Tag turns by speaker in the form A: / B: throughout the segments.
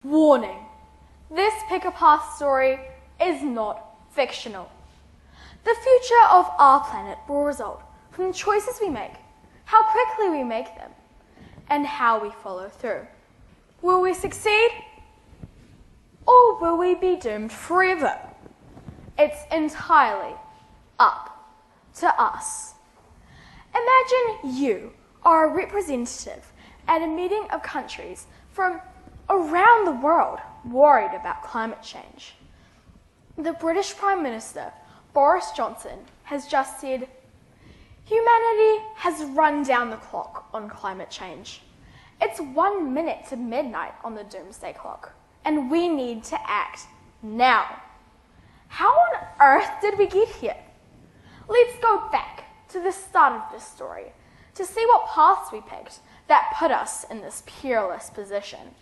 A: Warning: this Pick a Path story is not fictional. The future of our planet will result from the choices we make, how quickly we make them, and how we follow through. Will we succeed? Or will we be doomed forever? It's entirely up to us. Imagine you are a representative at a meeting of countries from around the world worried about climate change. The British Prime Minister, Boris Johnson, has just said, "Humanity has run down the clock on climate change. It's 1 minute to midnight on the doomsday clock, and we need to act now." How on earth did we get here? Let's go back to the start of this story to see what paths we picked that put us in this perilous position.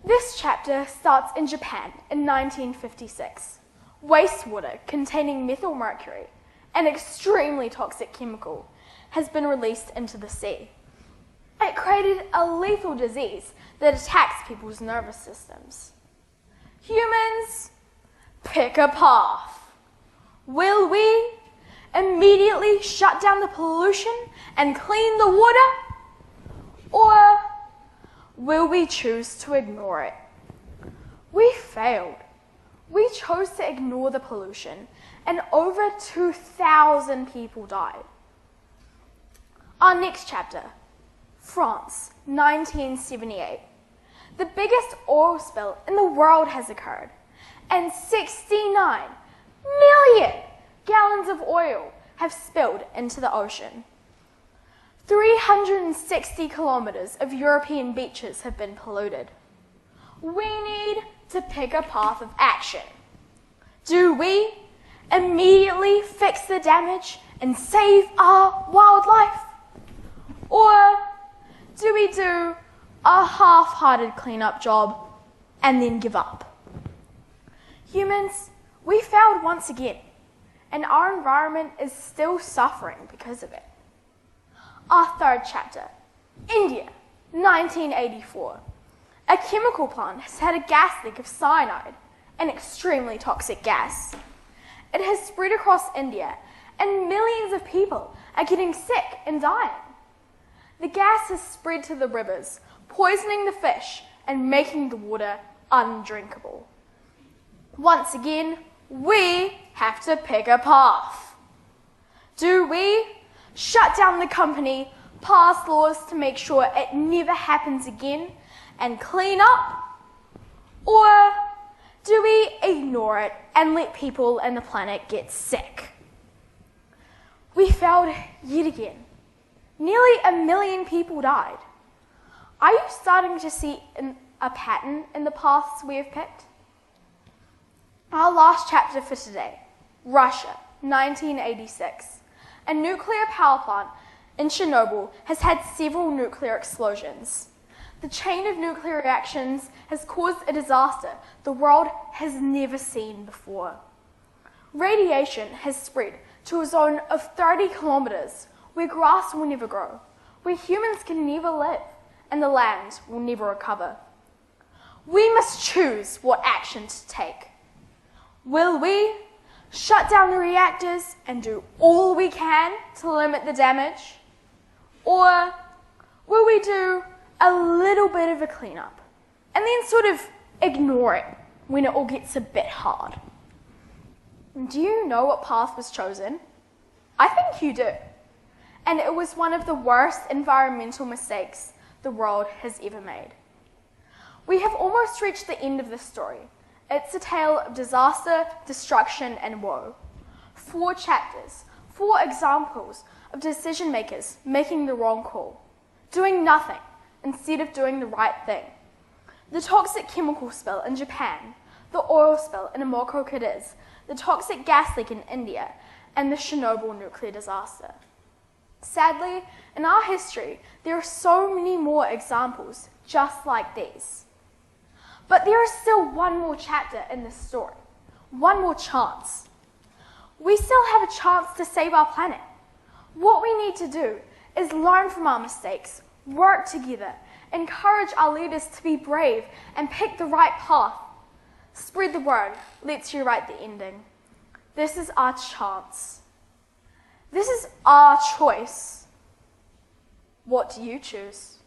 A: This chapter starts in Japan in 1956. Wastewater containing methyl mercury, an extremely toxic chemical, has been released into the sea. It created a lethal disease that attacks people's nervous systems. Humans, pick a path. Will we immediately shut down the pollution and clean the water? Or will we choose to ignore it? We failed. We chose to ignore the pollution, and over 2,000 people died. Our next chapter, France, 1978. The biggest oil spill in the world has occurred, and 69 million gallons of oil have spilled into the ocean. 360 kilometers of European beaches have been polluted. We need to pick a path of action. Do we immediately fix the damage and save our wildlife? Or do we do a half-hearted cleanup job and then give up? Humans, we failed once again, and our environment is still suffering because of it. Our third chapter, India, 1984. A chemical plant has had a gas leak of cyanide, an extremely toxic gas. It has spread across India, and millions of people are getting sick and dying. The gas has spread to the rivers, poisoning the fish and making the water undrinkable. Once again, we have to pick a path. Do we shut down the company, pass laws to make sure it never happens again, and clean up? Or do we ignore it and let people and the planet get sick? We failed yet again. Nearly 1 million people died. Are you starting to see a pattern in the paths we have picked? Our last chapter for today, Russia, 1986. A nuclear power plant in Chernobyl has had several nuclear explosions. The chain of nuclear reactions has caused a disaster the world has never seen before. Radiation has spread to a zone of 30 kilometers where grass will never grow, where humans can never live, and the land will never recover. We must choose what action to take. Will we shut down the reactors and do all we can to limit the damage? Or will we do a little bit of a cleanup and then sort of ignore it when it all gets a bit hard? Do you know what path was chosen? I think you do. And it was one of the worst environmental mistakes the world has ever made. We have almost reached the end of this story. It's a tale of disaster, destruction, and woe. 4 chapters, 4 examples of decision makers making the wrong call, doing nothing instead of doing the right thing. The toxic chemical spill in Japan, the oil spill in Immokalee, Cadiz, the toxic gas leak in India, and the Chernobyl nuclear disaster. Sadly, in our history, there are so many more examples just like these. But there is still one more chapter in this story, one more chance. We still have a chance to save our planet. What we need to do is learn from our mistakes, work together, encourage our leaders to be brave and pick the right path. Spread the word. Let's rewrite the ending. This is our chance. This is our choice. What do you choose?